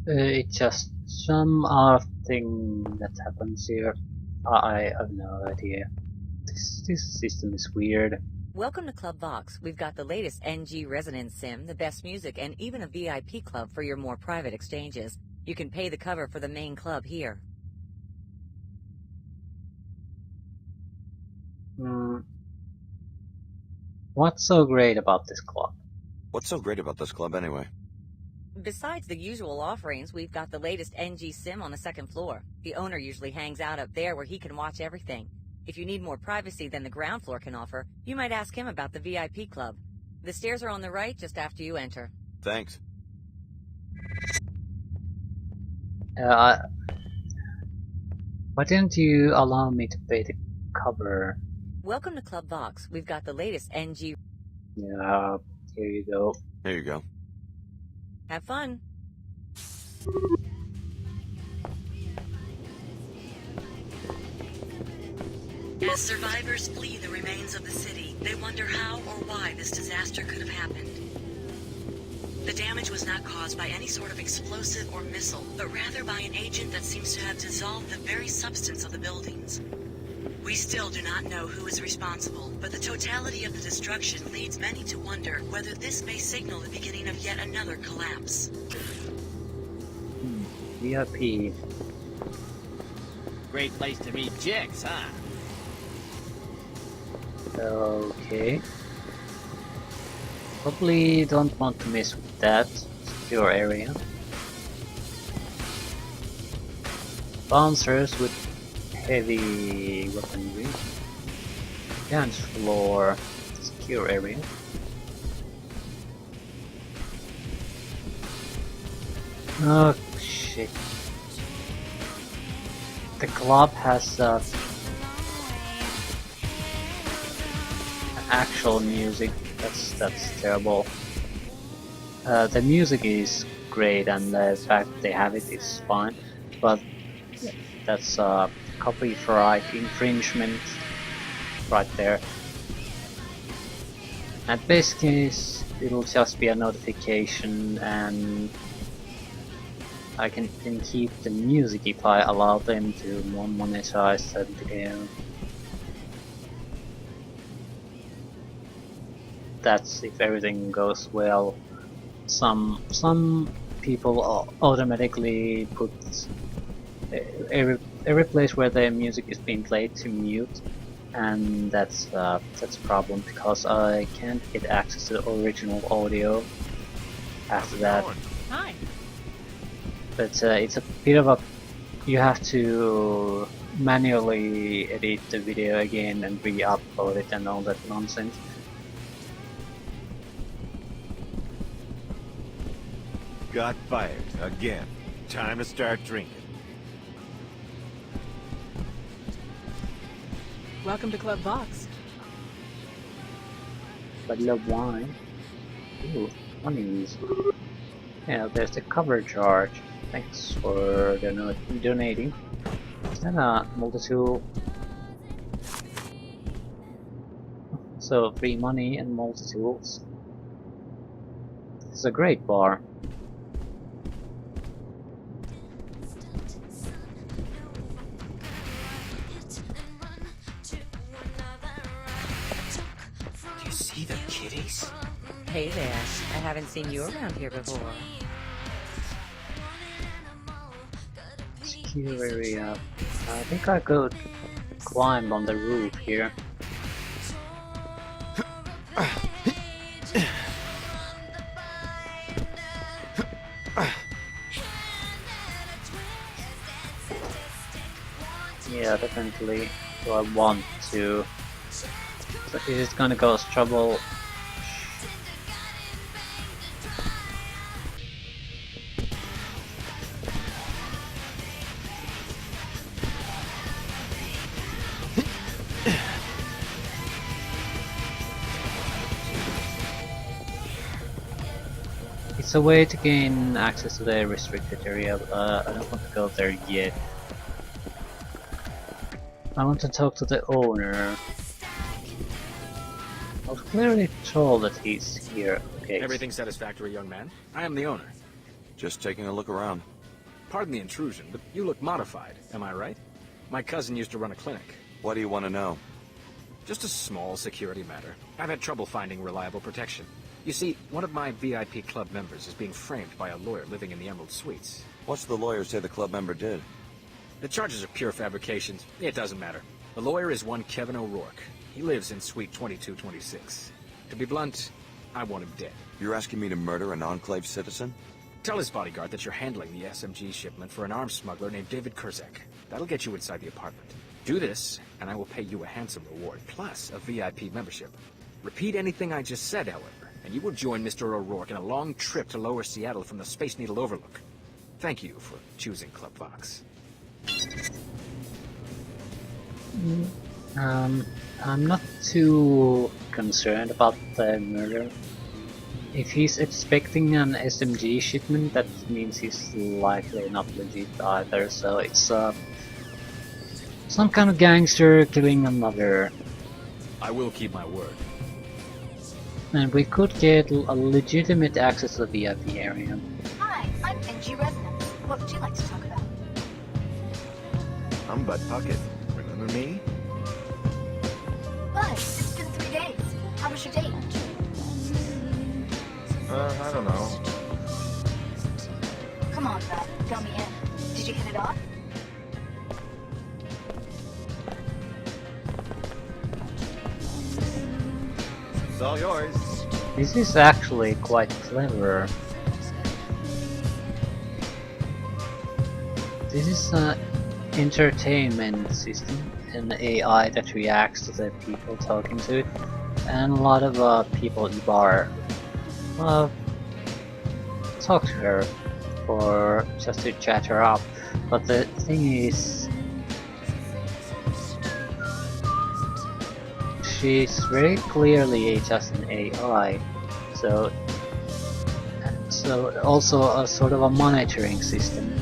It's just some odd thing that happens here. I have no idea. This system is weird. Welcome to Club Vox. We've got the latest NG Resonance Sim, the best music, and even a VIP club for your more private exchanges. You can pay the cover for the main club here. What's so great about this club? What's so great about this club anyway? Besides the usual offerings, we've got the latest NG Sim on the second floor. The owner usually hangs out up there where he can watch everything. If you need more privacy than the ground floor can offer, you might ask him about the VIP club. The stairs are on the right just after you enter. Thanks. Why didn't you allow me to pay the cover? Welcome to Club Vox. We've got the latest NG... Yeah, here you go. Here you go. Have fun. As survivors flee the remains of the city, they wonder how or why this disaster could have happened. The damage was not caused by any sort of explosive or missile, but rather by an agent that seems to have dissolved the very substance of the buildings. We still do not know who is responsible, but the totality of the destruction leads many to wonder whether this may signal the beginning of yet another collapse. VIP. Great place to meet chicks, huh? Okay. Probably don't want to mess with that secure area. Bouncers with heavy weaponry. Dance floor, secure area. Oh shit. The club has actual music. That's terrible. The music is great and the fact they have it is fine, but that's copyright infringement right there. At best case, it'll just be a notification and I can keep the music if I allow them to monetize that video. That's if everything goes well. Some people automatically put every place where the music is being played to mute, and that's a problem because I can't get access to the original audio after that. Hi. But it's a bit of a, you have to manually edit the video again and re-upload it and all that nonsense. Got fired again. Time to start drinking. Welcome to Club Vox. Bottle of wine. Ooh, monies. Yeah, there's the cover charge. Thanks for donating. And a multi-tool. So free money and multi-tools. It's a great bar. Do you see the kitties? Hey there. I haven't seen you around here before. Secure area. I think I could climb on the roof here. Yeah, definitely. Do I want to? So is it gonna cause trouble? It's a way to gain access to the restricted area, but I don't want to go there yet. I want to talk to the owner. I was clearly told that he's here. cupcakes. Everything satisfactory, young man? I am the owner. Just taking a look around. Pardon the intrusion, but you look modified, am I right? My cousin used to run a clinic. What do you want to know? Just a small security matter. I've had trouble finding reliable protection. You see, one of my VIP club members is being framed by a lawyer living in the Emerald Suites. What's the lawyer say the club member did? The charges are pure fabrications. It doesn't matter. The lawyer is one Kevin O'Rourke. He lives in Suite 2226. To be blunt, I want him dead. You're asking me to murder an Enclave citizen? Tell his bodyguard that you're handling the SMG shipment for an arms smuggler named David Kurzek. That'll get you inside the apartment. Do this, and I will pay you a handsome reward, plus a VIP membership. Repeat anything I just said, however, and you will join Mr. O'Rourke in a long trip to Lower Seattle from the Space Needle Overlook. Thank you for choosing Club Vox. I'm not too concerned about the murder. If he's expecting an SMG shipment, that means he's likely not legit either, so it's some kind of gangster killing another. I will keep my word. And we could get a legitimate access to the VIP area. Hi, I'm NG Resonance. What would you like to talk about? I'm Bud Puckett. Remember me? Bud, it's been 3 days. How was your date? I don't know. Come on, Bud. Fill me in. Did you hit it off? It's all yours. This is actually quite clever. This is an entertainment system, an AI that reacts to the people talking to it, and a lot of people in the bar talk to her or just to chat her up. But the thing is, she's very clearly just an AI, so also a sort of a monitoring system.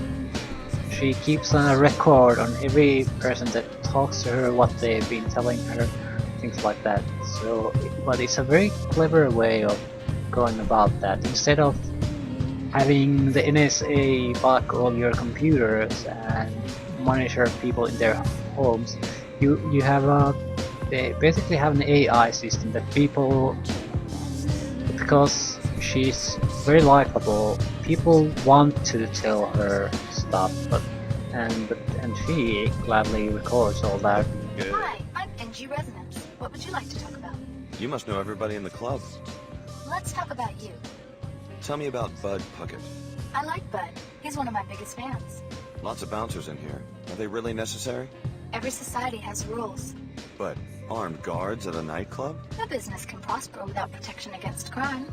She keeps a record on every person that talks to her, what they've been telling her, things like that. So, but it's a very clever way of going about that. Instead of having the NSA bug all your computers and monitor people in their homes, you have they basically have an AI system that people, because she's very likable, people want to tell her stuff, and she gladly records all that. Good. Hi, I'm NG Resonance. What would you like to talk about? You must know everybody in the club. Let's talk about you. Tell me about Bud Puckett. I like Bud. He's one of my biggest fans. Lots of bouncers in here. Are they really necessary? Every society has rules. But armed guards at a nightclub? No business can prosper without protection against crime.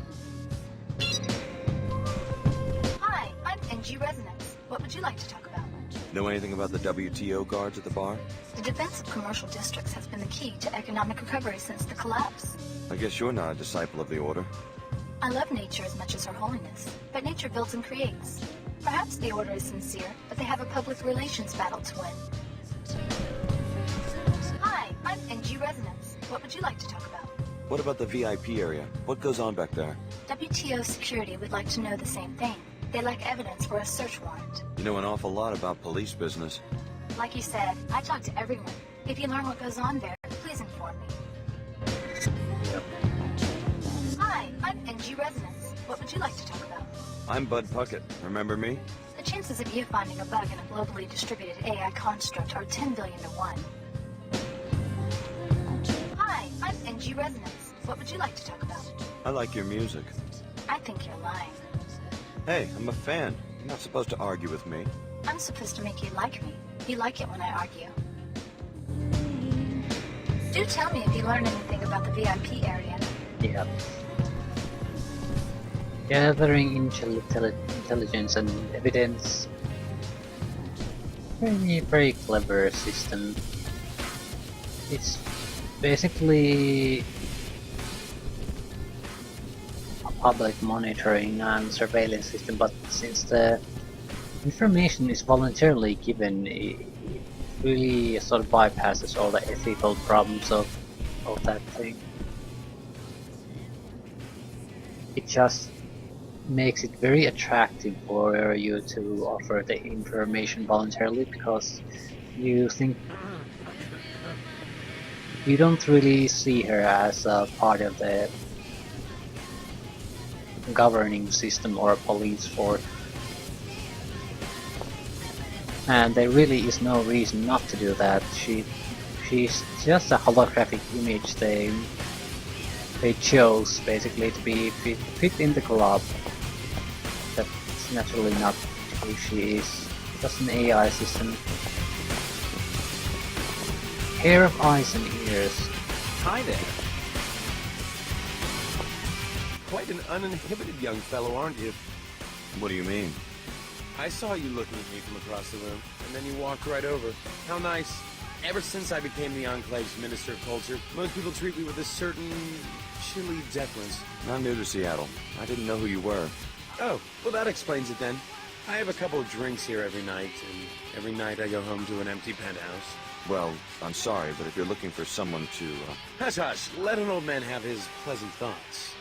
Hi, I'm NG Resonance. What would you like to talk about? Know anything about the WTO guards at the bar? The defense of commercial districts has been the key to economic recovery since the collapse. I guess you're not a disciple of the order. I love nature as much as Her Holiness, but nature builds and creates. Perhaps the order is sincere, but they have a public relations battle to win. Hi, I'm NG Resonance. What would you like to talk about? What about the VIP area? What goes on back there? WTO security would like to know the same thing. They lack evidence for a search warrant. You know an awful lot about police business. Like you said, I talk to everyone. If you learn what goes on there, please inform me. Hi, I'm NG Resonance. What would you like to talk about? I'm Bud Puckett. Remember me? The chances of you finding a bug in a globally distributed AI construct are 10 billion to 1. Hi, I'm NG Resonance. What would you like to talk about? I like your music. I think you're lying. Hey, I'm a fan. You're not supposed to argue with me. I'm supposed to make you like me. You like it when I argue. Do tell me if you learn anything about the VIP area. Yeah. Gathering intelligence and evidence. Very clever system. It's basically a public monitoring and surveillance system, but since the information is voluntarily given, it really sort of bypasses all the ethical problems of that thing. it just makes it very attractive for you to offer the information voluntarily, because you think you don't really see her as a part of the governing system or police force, and there really is no reason not to do that. She's just a holographic image they chose basically to be fit in the club. That's naturally not who she is. Just an AI system. Pair of eyes and ears. Hi there. Quite an uninhibited young fellow, aren't you? What do you mean? I saw you looking at me from across the room, and then you walked right over. How nice. Ever since I became the Enclave's Minister of Culture, most people treat me with a certain chilly deference. I'm new to Seattle. I didn't know who you were. Oh, well that explains it then. I have a couple of drinks here every night, and every night I go home to an empty penthouse. Well, I'm sorry, but if you're looking for someone to, Hush, hush. Let an old man have his pleasant thoughts.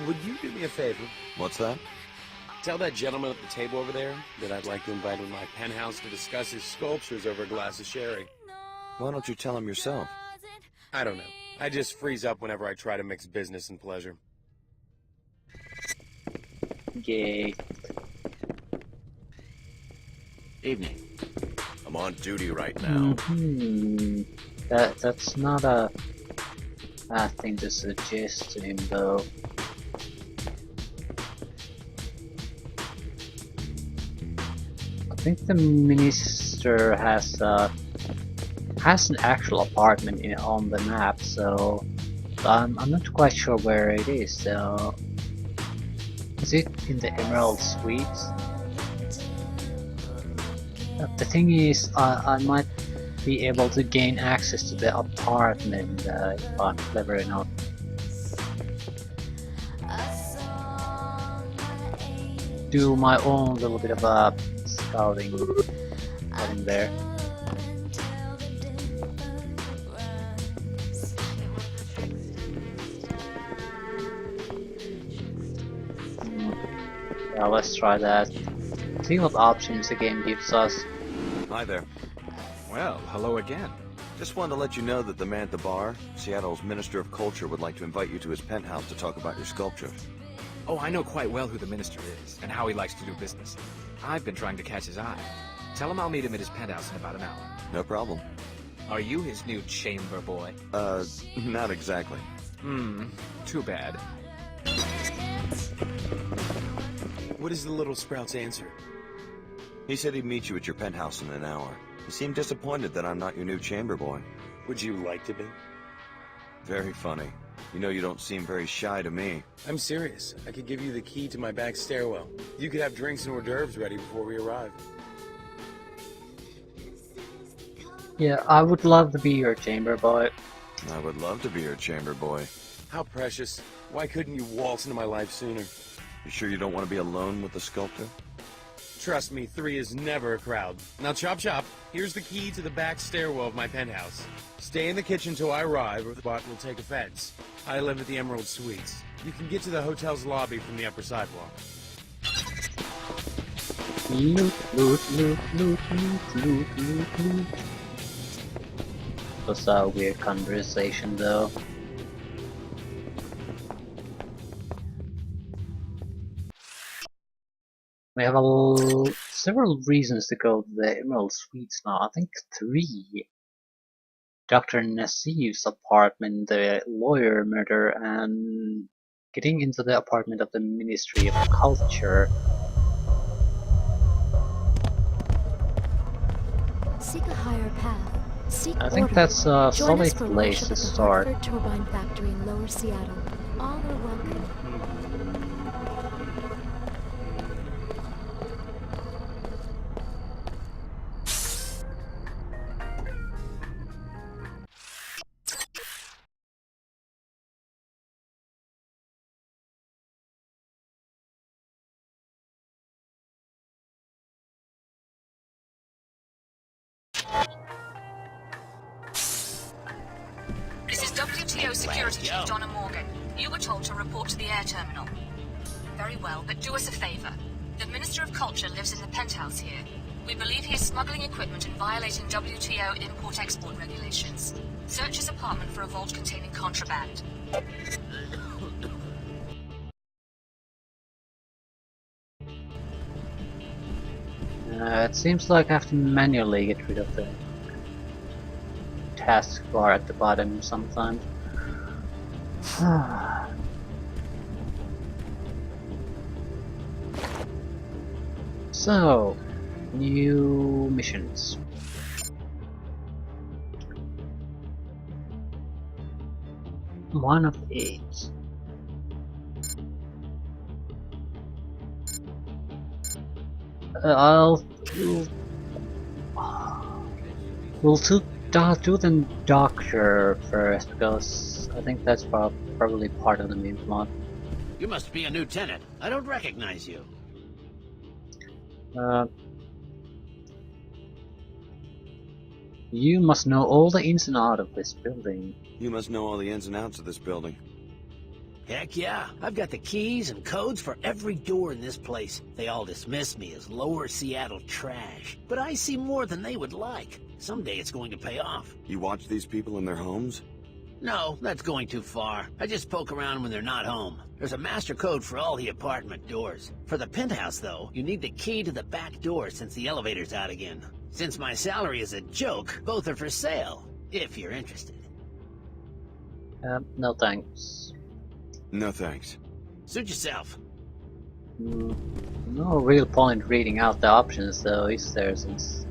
Would you do me a favor? What's that? Tell that gentleman at the table over there that I'd like to invite him to my penthouse to discuss his sculptures over a glass of sherry. Why don't you tell him yourself? I don't know. I just freeze up whenever I try to mix business and pleasure. Yay. Evening. I'm on duty right now. That's not a bad thing to suggest to him, though. I think the minister has an actual apartment on the map, so I'm not quite sure where it is. So is it in the Emerald Suites? The thing is, I might be able to gain access to the apartment if I'm clever enough. Do my own little bit of scouting there. Yeah, let's try that. See what options the game gives us. Hi there. Well, hello again. Just wanted to let you know that the man at the bar, Seattle's Minister of Culture, would like to invite you to his penthouse to talk about your sculpture. Oh, I know quite well who the minister is, and how he likes to do business. I've been trying to catch his eye. Tell him I'll meet him at his penthouse in about an hour. No problem. Are you his new chamber boy? Not exactly. Too bad. What is the little sprout's answer? He said he'd meet you at your penthouse in an hour. He seemed disappointed that I'm not your new chamber boy. Would you like to be? Very funny. You know, you don't seem very shy to me. I'm serious. I could give you the key to my back stairwell. You could have drinks and hors d'oeuvres ready before we arrive. Yeah, I would love to be your chamber boy. I would love to be your chamber boy. How precious. Why couldn't you waltz into my life sooner? You sure you don't want to be alone with the sculptor? Trust me, 3 is never a crowd. Now chop chop, here's the key to the back stairwell of my penthouse. Stay in the kitchen till I arrive or the bot will take offense. I live at the Emerald Suites. You can get to the hotel's lobby from the upper sidewalk. Loot, loot, loot, loot, loot, loot, loot, loot. Was a weird conversation though. We have several reasons to go to the Emerald Suites now. I think 3. Dr. Nassif's apartment, the lawyer murder, and getting into the apartment of the Ministry of Culture. Seek a higher path. Seek I think order. that's a Join us solid for place worship to at the start. Hartford Turbine Factory in Lower Seattle. All are welcome. This is WTO Security Chief Donna Morgan. You were told to report to the air terminal. very well, but do us a favor. The Minister of Culture lives in the penthouse here. We believe he is smuggling equipment and violating WTO import-export regulations. Search his apartment for a vault containing contraband. It seems like I have to manually get rid of the taskbar at the bottom sometimes. So, new missions. One of 8. We'll do the doctor first because I think that's probably part of the main plot. You must be a new tenant. I don't recognize you. You must know all the ins and outs of this building. You must know all the ins and outs of this building. Heck yeah, I've got the keys and codes for every door in this place. They all dismiss me as Lower Seattle trash, but I see more than they would like. Someday it's going to pay off. You watch these people in their homes? No, that's going too far. I just poke around when they're not home. There's a master code for all the apartment doors. For the penthouse, though, you need the key to the back door since the elevator's out again. Since my salary is a joke, both are for sale, if you're interested. No thanks. No thanks. Suit yourself. No real point reading out the options though, is there, since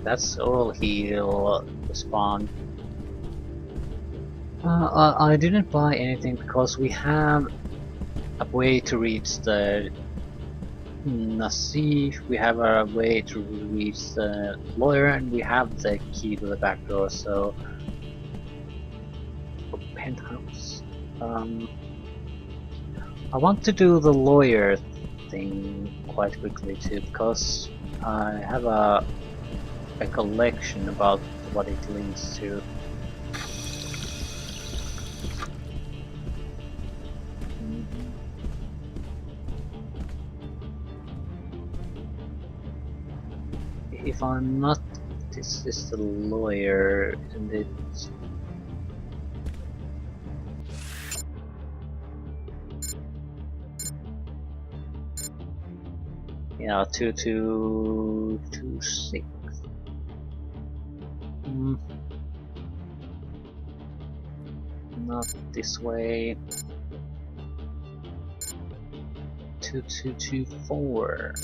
that's all he'll respond. I didn't buy anything because we have a way to reach the Nasif, we have a way to reach the lawyer, and we have the key to the back door, so for penthouse. I want to do the lawyer thing quite quickly too, because I have a recollection about what it leads to. If I'm not, this is the lawyer, and it's yeah, 2226. Not this way. 2224.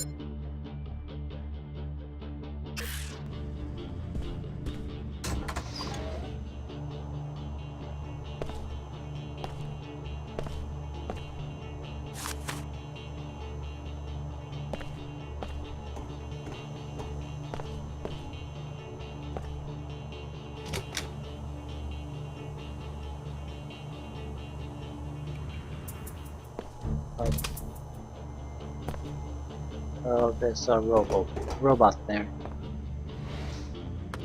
Oh, there's a robot there.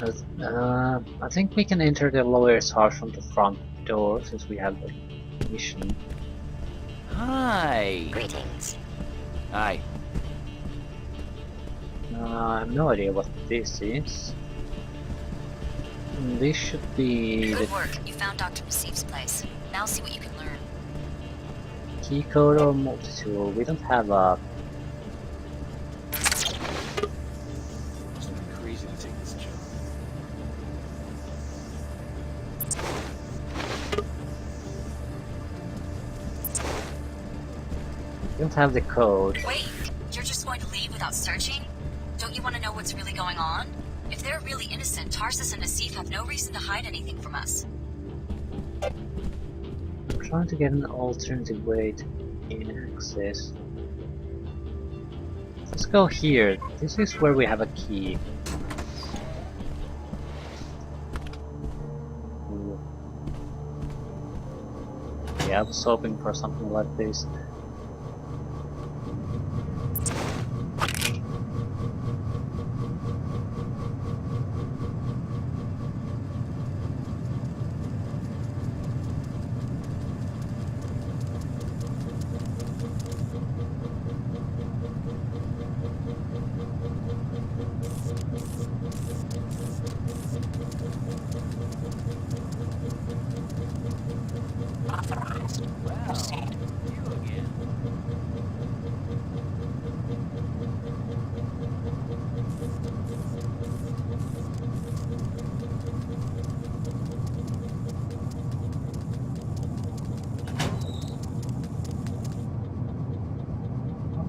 I think we can enter the lawyer's house from the front door since we have the mission. Hi. Greetings. Hi. I have no idea what this is. This should be Good the work. You found Dr. Masif's place. Now see what you can learn. key code or multi-tool. We don't have a. Something crazy to take this job. We don't have the code. Wait, you're just going to leave without searching? Don't you want to know what's really going on? If they're really innocent, Tarsus and Nasif have no reason to hide anything from us. I'm trying to get an alternative way to gain access. Let's go here. This is where we have a key. Ooh. Yeah, I was hoping for something like this.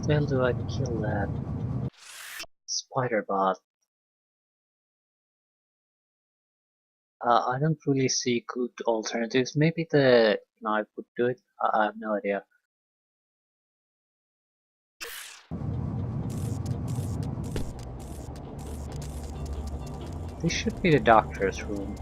spell do I kill that spider bot? I don't really see good alternatives. Maybe the knife would do it. I have no idea. This should be the doctor's room.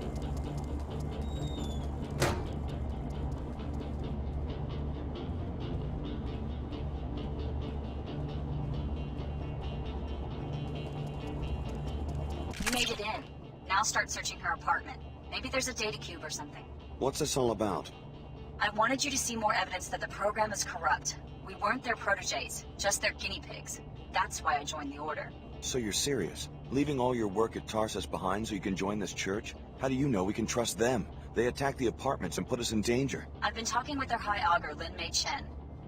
You made it in. Now start searching her apartment. Maybe there's a data cube or something. What's this all about? I wanted you to see more evidence that the program is corrupt. We weren't their proteges, just their guinea pigs. That's why I joined the Order. So you're serious? Leaving all your work at Tarsus behind so you can join this church? How do you know we can trust them? They attacked the apartments and put us in danger. I've been talking with their High Augur, Lin Mei Chen.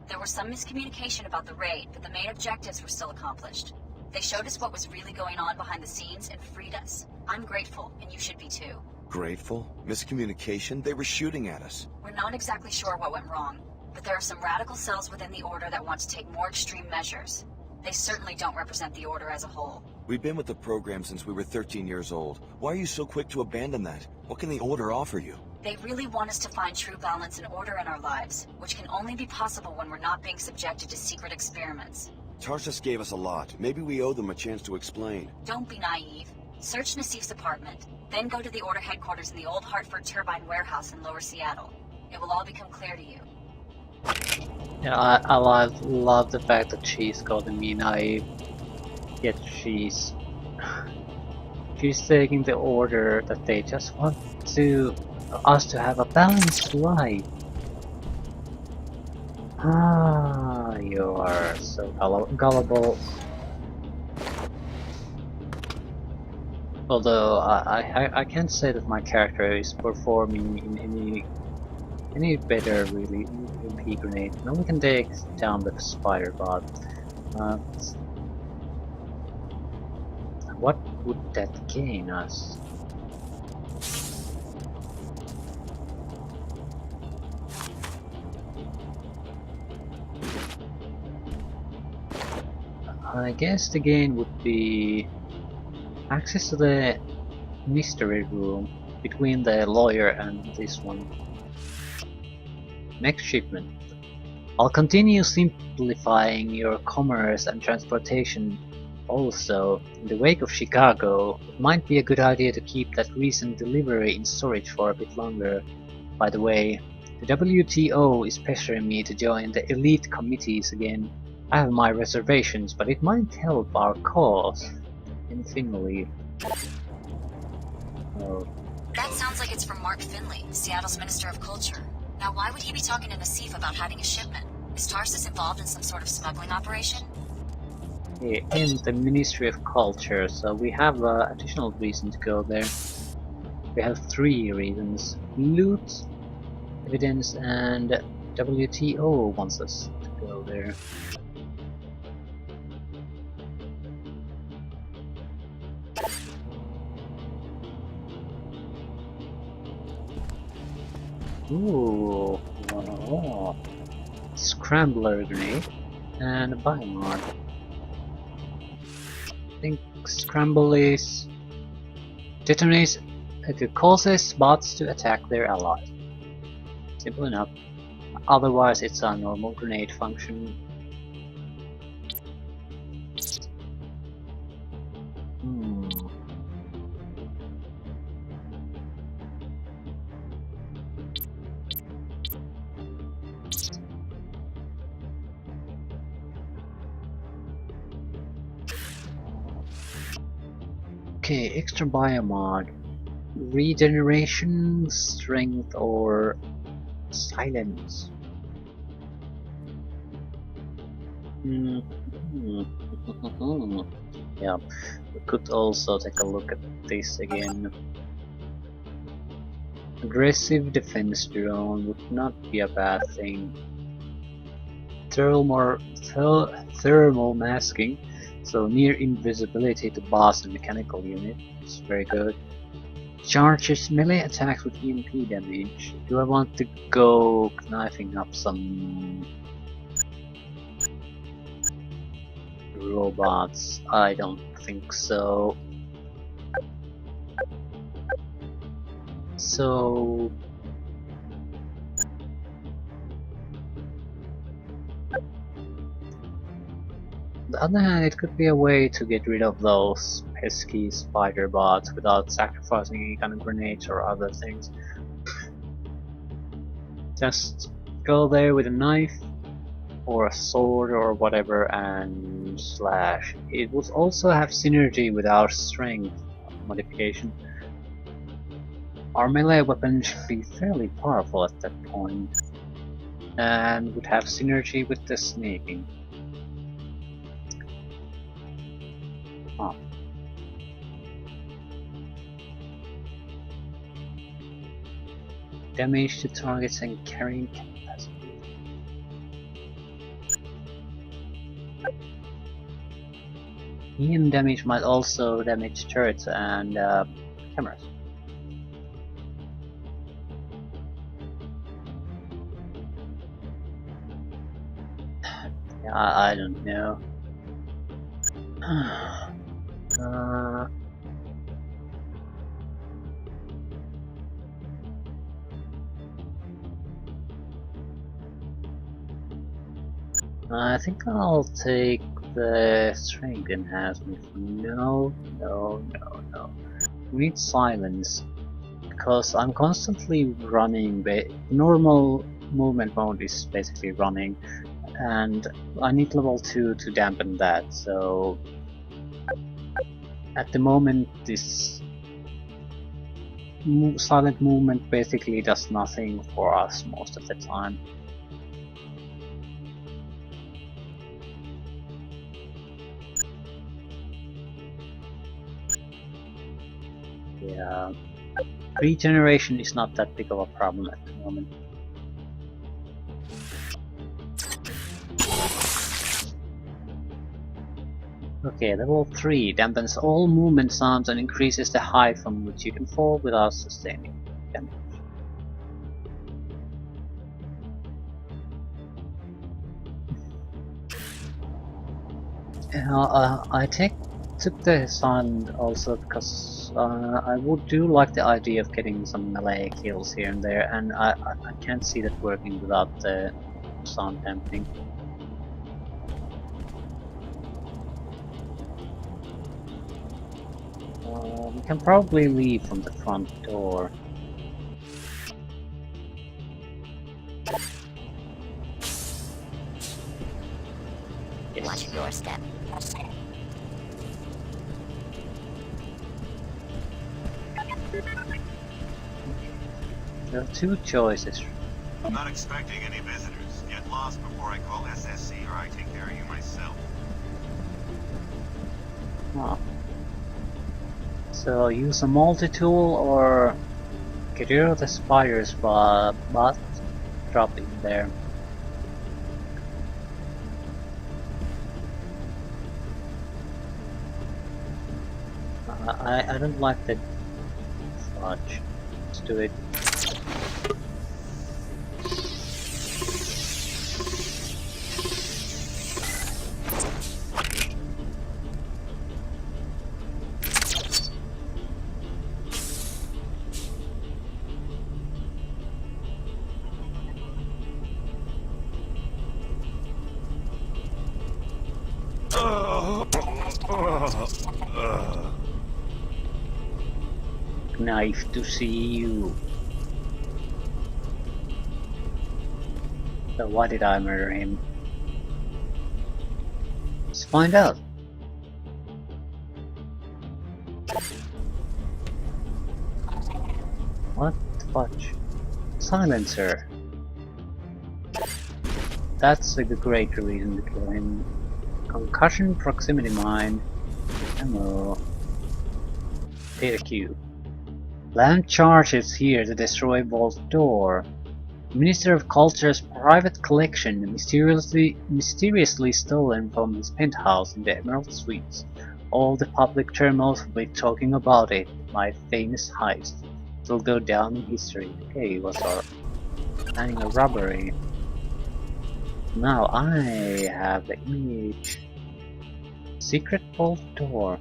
There was some miscommunication about the raid, but the main objectives were still accomplished. They showed us what was really going on behind the scenes and freed us. I'm grateful, and you should be too. Grateful? Miscommunication? They were shooting at us. We're not exactly sure what went wrong, but there are some radical cells within the Order that want to take more extreme measures. They certainly don't represent the Order as a whole. We've been with the program since we were 13 years old. Why are you so quick to abandon that? What can the Order offer you? They really want us to find true balance and order in our lives, which can only be possible when we're not being subjected to secret experiments. Tarsus gave us a lot. Maybe we owe them a chance to explain. Don't be naive. Search Nassif's apartment, then go to the Order headquarters in the old Hartford Turbine warehouse in Lower Seattle. It will all become clear to you. Yeah, I love the fact that she's calling me naive, yet she's taking the order that they just want us to have a balanced life. Ah, you are so gullible. Although I can't say that my character is performing in any better really in P grenade. Now we can take down the spider bot. What would that gain us? I guess the gain would be access to the mystery room between the lawyer and this one. Next shipment. I'll continue simplifying your commerce and transportation. Also, in the wake of Chicago, it might be a good idea to keep that recent delivery in storage for a bit longer. By the way, the WTO is pressuring me to join the elite committees again. I have my reservations, but it might help our cause. In Finley. Oh. That sounds like it's from Mark Finley, Seattle's Minister of Culture. Now why would he be talking to Nassif about having a shipment? Is Tarsus involved in some sort of smuggling operation? Yeah, in the Ministry of Culture, so we have additional reason to go there. We have 3 reasons: loot, evidence, and WTO wants us to go there. Ooh, oh. Scrambler grenade and a biomod. I think scramble is detonates. It causes bots to attack their allies. Simple enough. Otherwise, it's a normal grenade function. Okay, extra biomod. Regeneration, strength, or silence. Yeah, we could also take a look at this again. Aggressive defense drone would not be a bad thing. Thermal masking, so near invisibility to boss and mechanical unit. It's very good. Charges melee attacks with EMP damage. Do I want to go knifing up some robots? I don't think so. So... on the other hand, it could be a way to get rid of those pesky spider bots without sacrificing any kind of grenades or other things. Just go there with a knife or a sword or whatever and slash. It would also have synergy with our strength modification. Our melee weapon should be fairly powerful at that point, and would have synergy with the sneaking. Huh. Damage to targets and carrying capacity. EM damage might also damage turrets and cameras. Yeah, I don't know. I think I'll take the strength enhancement. No. We need silence because I'm constantly running. Normal movement mode is basically running, and I need level 2 to dampen that. So at the moment, this silent movement basically does nothing for us most of the time. Yeah, regeneration is not that big of a problem at the moment. Okay, level 3 dampens all movement sounds and increases the height from which you can fall without sustaining damage. I took the sound also because I do like the idea of getting some melee kills here and there, and I can't see that working without the sound dampening. We can probably leave from the front door. Yes. Watch your step. There are two choices. I'm not expecting any visitors. Get lost before I call SSC or I take care of you myself. Oh. So use a multi-tool or get rid of the spiders but drop it there. I don't like the fudge. Let's do it. Nice to see you. So why did I murder him? Let's find out. What the fudge? Silencer. That's a great reason to kill him. Concussion, proximity mine, ammo. Data queue. Land charges here to destroy Vault Door. Minister of Culture's private collection mysteriously stolen from his penthouse in the Emerald Suites. All the public terminals will be talking about it. My famous heist. It'll go down in history. Okay, what's our planning a robbery? Now I have the image. Secret vault door.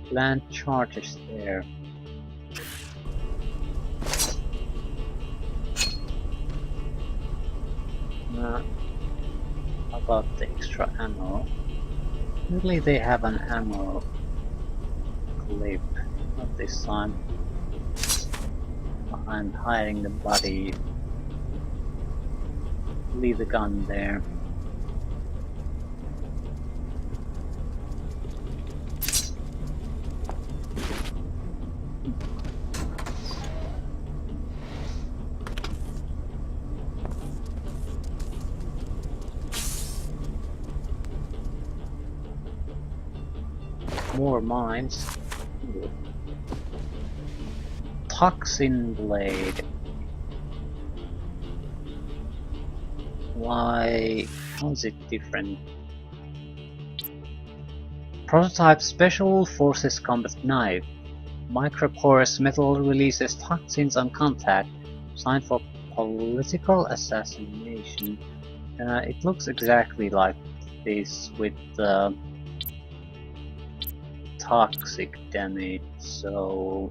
Plant charges there. How about the extra ammo? Usually they have an ammo clip. Not this time. I'm hiding the body. Leave the gun there. More mines. Ooh. Toxin blade. Why? How is it different? Prototype Special Forces Combat Knife. Microporous metal releases toxins on contact. Designed for political assassination. It looks exactly like this with toxic damage, so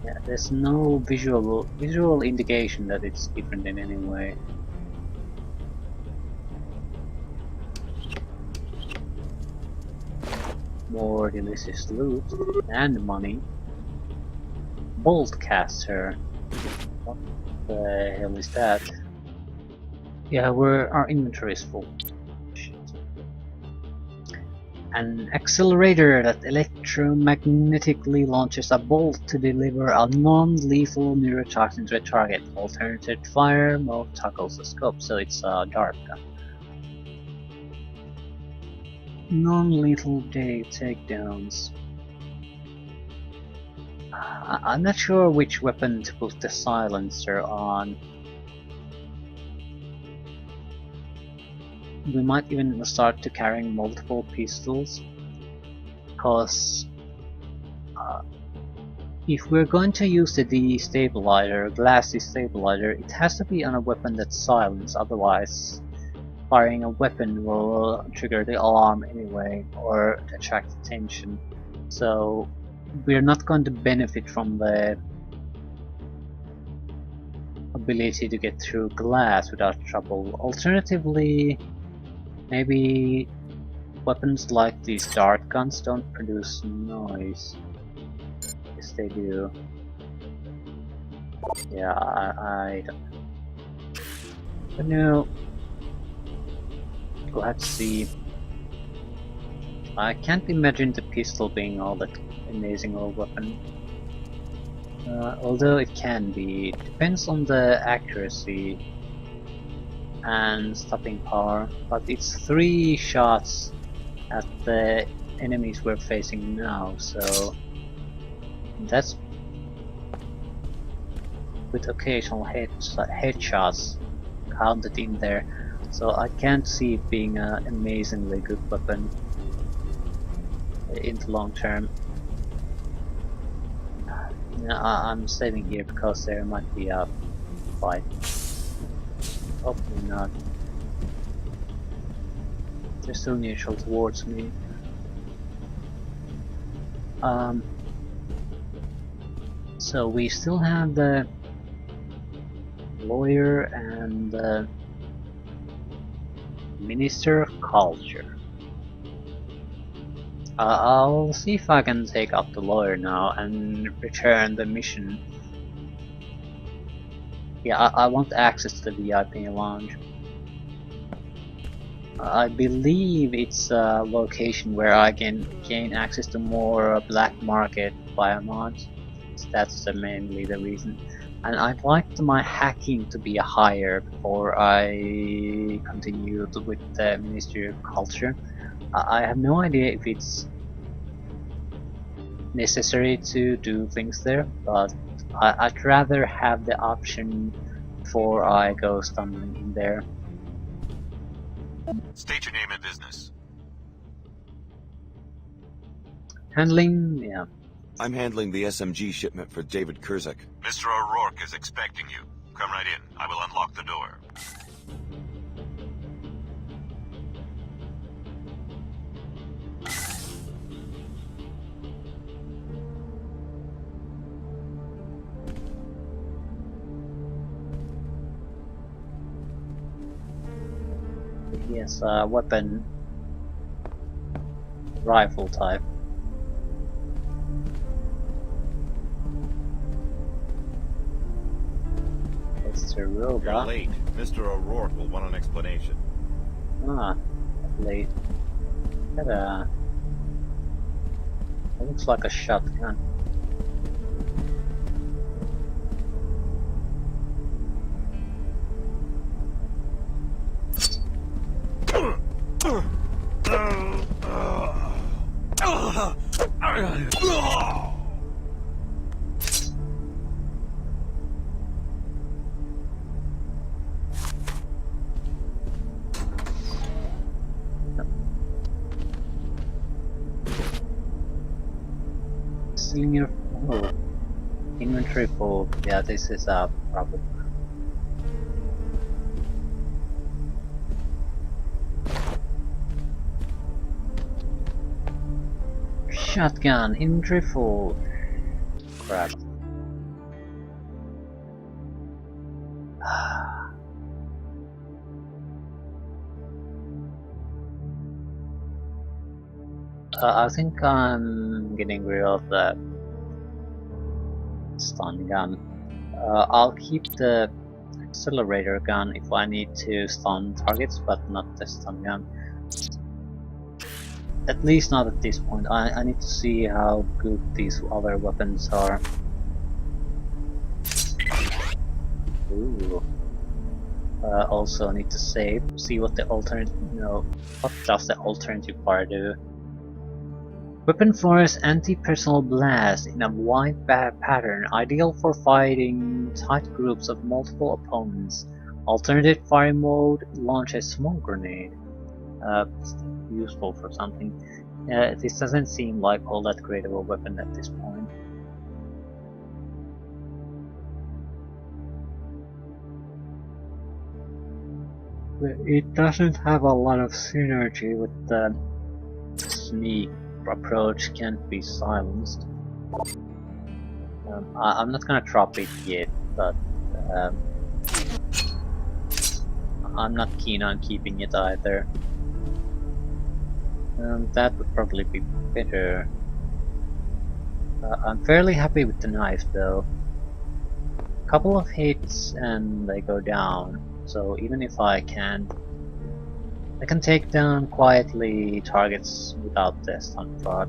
yeah, there's no visual indication that it's different in any way. More delicious loot and money. Bolt caster. What the hell is that? Yeah, our inventory is full. Shit. An accelerator that electromagnetically launches a bolt to deliver a non-lethal neurotoxin to a target. Alternative fire mode toggles the scope, so it's a dart gun. Non-lethal day takedowns. I'm not sure which weapon to put the silencer on. We might even start to carrying multiple pistols, because if we're going to use the destabilizer, glass destabilizer, it has to be on a weapon that's silenced, otherwise firing a weapon will trigger the alarm anyway or attract attention. So we're not going to benefit from the ability to get through glass without trouble. Alternatively, maybe weapons like these dart guns don't produce noise. Yes, they do. Yeah, I don't know. But no. Go ahead to see. I can't imagine the pistol being all that amazing of a weapon. Although it can be. It depends on the accuracy and stopping power, but it's 3 shots at the enemies we're facing now, so that's with occasional headshots counted in there, so I can't see it being an amazingly good weapon in the long term. I'm saving here because there might be a fight. Hopefully not. They're still neutral towards me. So we still have the lawyer and the Minister of Culture. I'll see if I can take up the lawyer now and return the mission. Yeah, I want access to the VIP lounge. I believe it's a location where I can gain access to more black market biomods. That's mainly the reason. And I'd like my hacking to be higher before I continue with the Ministry of Culture. I have no idea if it's necessary to do things there, but I'd rather have the option before I go stumbling in there. State your name and business. Handling, yeah. I'm handling the SMG shipment for David Kurzek. Mr. O'Rourke is expecting you. Come right in. I will unlock the door. He has a weapon rifle type. It's a You're robot. late. Mr. O'Rourke will want an explanation. Ah, late. That looks like a shotgun. Slinger. Oh, inventory full. Yeah, this is a problem. Shotgun, inventory full. Crap. I think I'm getting rid of the stun gun. I'll keep the accelerator gun if I need to stun targets, but not the stun gun. At least not at this point. I need to see how good these other weapons are. Ooh. Also need to save, see what the alternative, what does the alternative bar do? Weapon fires anti-personal blast in a wide pattern, ideal for fighting tight groups of multiple opponents. Alternative fire mode launches small grenade. Useful for something. This doesn't seem like all that great of a weapon at this point. It doesn't have a lot of synergy with the sneak approach, can't be silenced. I'm not gonna drop it yet, but I'm not keen on keeping it either. That would probably be better. I'm fairly happy with the knife though. Couple of hits and they go down, so even if I can take down quietly targets without the stun prod.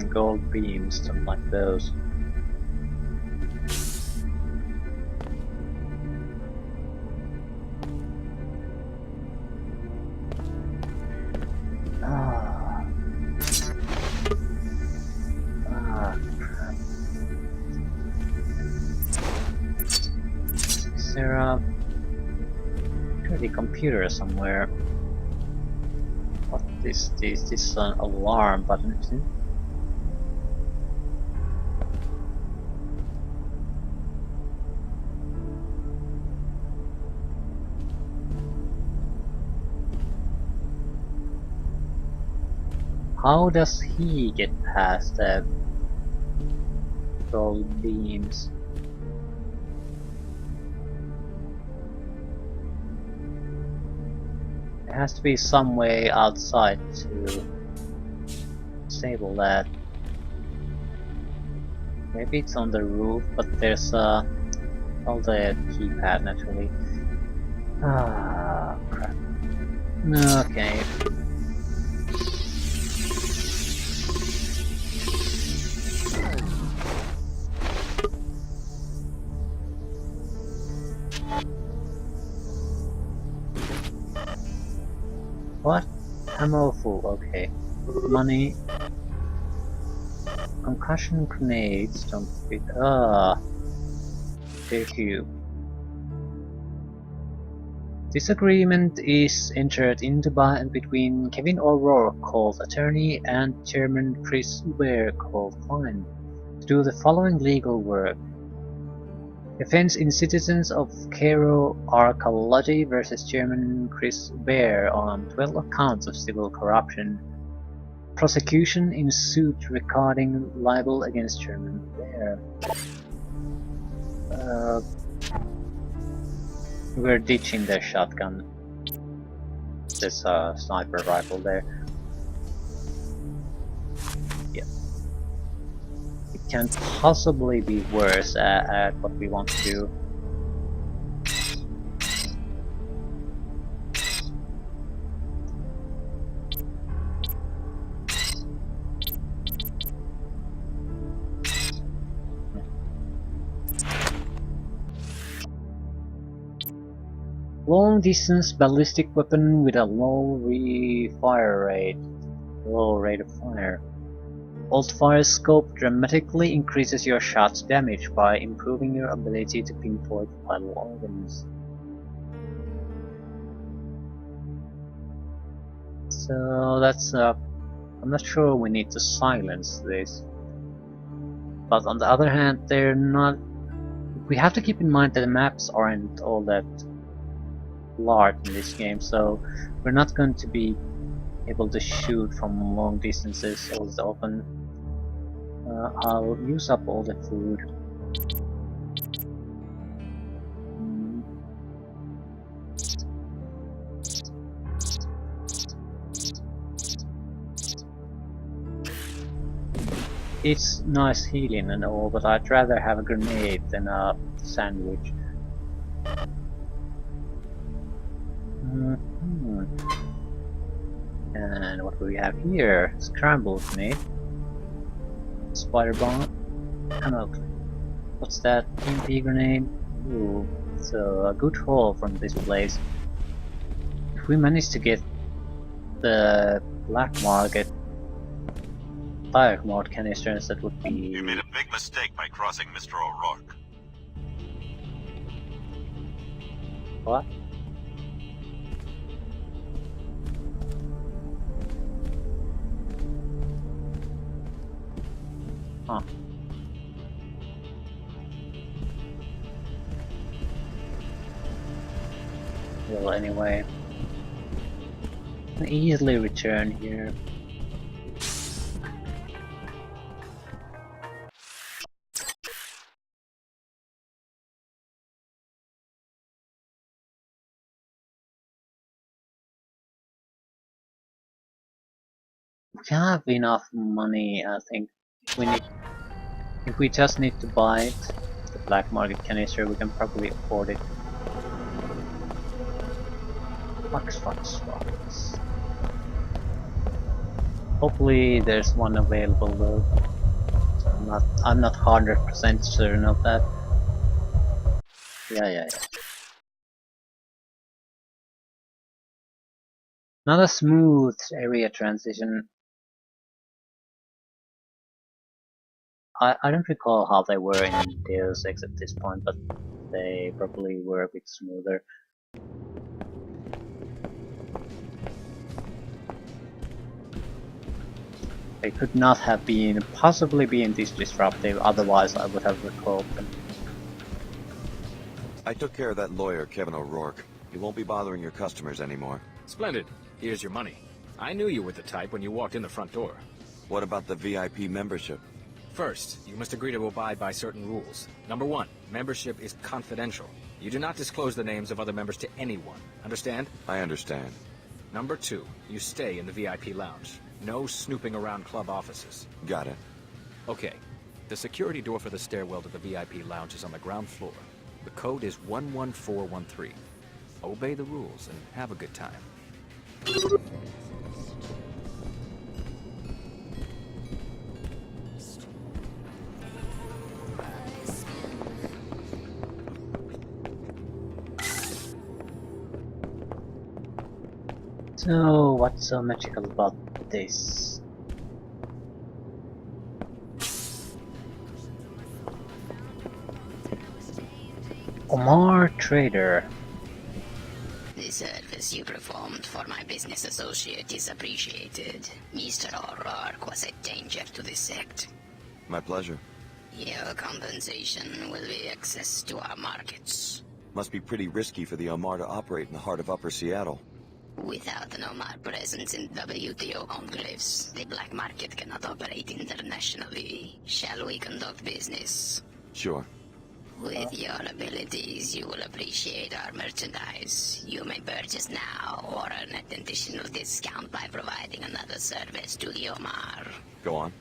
Gold beams, don't like those. Crap. Is there a dirty computer somewhere? What is this? This is an alarm button, isn't it? How does he get past the gold beams? There has to be some way outside to disable that. Maybe it's on the roof, but there's all the keypad naturally. Ah, crap. Okay. What? Ammo full, okay. Money. Concussion grenades, don't fit. Thank you. Disagreement is entered into by and between Kevin O'Rourke, called attorney, and Chairman Chris Ware, called client, to do the following legal work. Defense in Citizens of Cairo Archaeology versus Chairman Chris Ware on 12 counts of civil corruption. Prosecution in suit regarding libel against Chairman Ware. We're ditching the shotgun. This sniper rifle there. Yeah. It can't possibly be worse at what we want to do. Long distance ballistic weapon with a low rate of fire. Alt fire scope dramatically increases your shot's damage by improving your ability to pinpoint vital organs. So that's I'm not sure we need to silence this. But on the other hand, they're not. We have to keep in mind that the maps aren't all that large in this game, so we're not going to be able to shoot from long distances all that often. I'll use up all the food. It's nice healing and all, but I'd rather have a grenade than a sandwich. And what do we have here? Scrambled meat. Spider bomb. What's that? EMP grenade? Ooh, so a good haul from this place. If we manage to get the black market fire mode canisters, that would be... You made a big mistake by crossing Mr. O'Rourke. What? Huh. Well, anyway, I can easily return here. We have enough money, I think. If we just need to buy it, the black market canister, we can probably afford it. Fox. Hopefully there's one available though. So I'm not 100% certain of that. Yeah. Not a smooth area transition. I don't recall how they were in Deus Ex at this point, but they probably were a bit smoother. They could not have possibly been this disruptive, otherwise I would have recalled them. I took care of that lawyer, Kevin O'Rourke. He won't be bothering your customers anymore. Splendid. Here's your money. I knew you were the type when you walked in the front door. What about the VIP membership? First, you must agree to abide by certain rules. Number 1, membership is confidential. You do not disclose the names of other members to anyone. Understand? I understand. Number 2, you stay in the VIP lounge. No snooping around club offices. Got it. Okay. The security door for the stairwell to the VIP lounge is on the ground floor. The code is 11413. Obey the rules and have a good time. So, what's so magical about this? Omar Trader. The service you performed for my business associate is appreciated. Mr. O'Rourke was a danger to the sect. My pleasure. Your compensation will be access to our markets. Must be pretty risky for the Omar to operate in the heart of Upper Seattle. Without an Omar presence in WTO enclaves, the black market cannot operate internationally. Shall we conduct business? Sure. With your abilities, you will appreciate our merchandise. You may purchase now or earn an additional discount by providing another service to the Omar. Go on.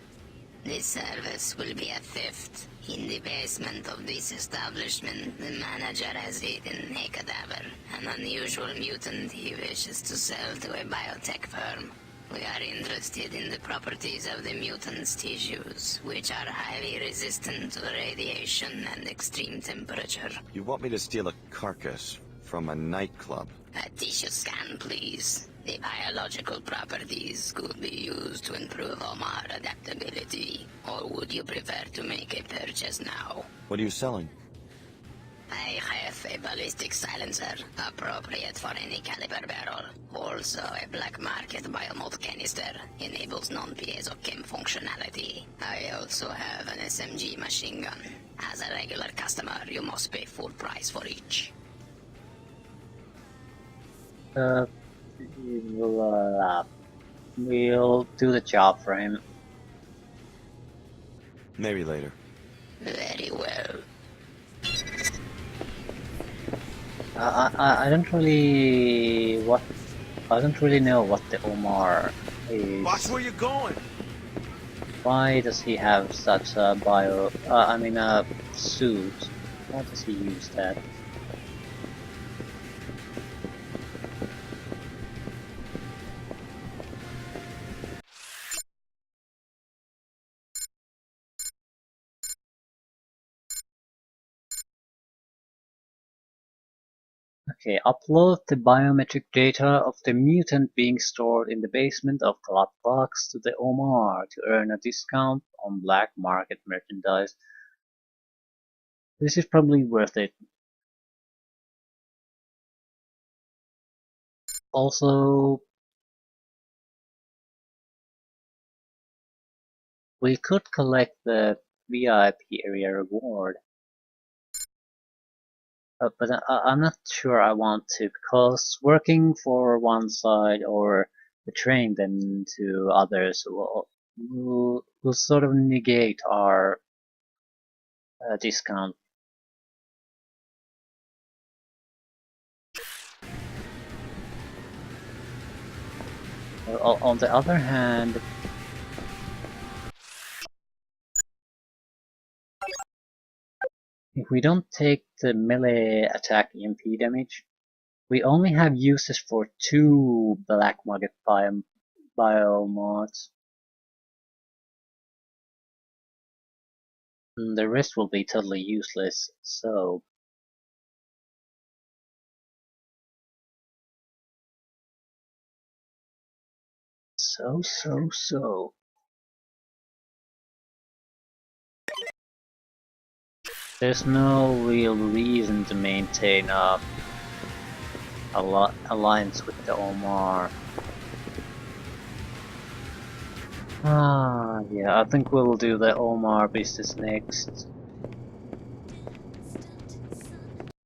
This service will be a theft. In the basement of this establishment, the manager has hidden a cadaver, an unusual mutant he wishes to sell to a biotech firm. We are interested in the properties of the mutant's tissues, which are highly resistant to radiation and extreme temperature. You want me to steal a carcass from a nightclub? A tissue scan, please. The biological properties could be used to improve Omar adaptability. Or would you prefer to make a purchase now? What are you selling? I have a ballistic silencer, appropriate for any caliber barrel. Also, a black market biomold canister, enables non-piezo chem functionality. I also have an SMG machine gun. As a regular customer, you must pay full price for each. We'll do the job for him. Maybe later. Very well. I don't really know what the Omar is. Watch where you're going! Why does he have such a suit? Why does he use that? Okay, upload the biometric data of the mutant being stored in the basement of Club Box to the Omar to earn a discount on black market merchandise. This is probably worth it. Also, we could collect the VIP area reward. But I'm not sure I want to, because working for one side or betraying them to others will sort of negate our discount. On the other hand, if we don't take the melee attack EMP damage, we only have uses for 2 black market biomods. The rest will be totally useless, so... So... There's no real reason to maintain a alliance with the Omar. Yeah, I think we'll do the Omar business next.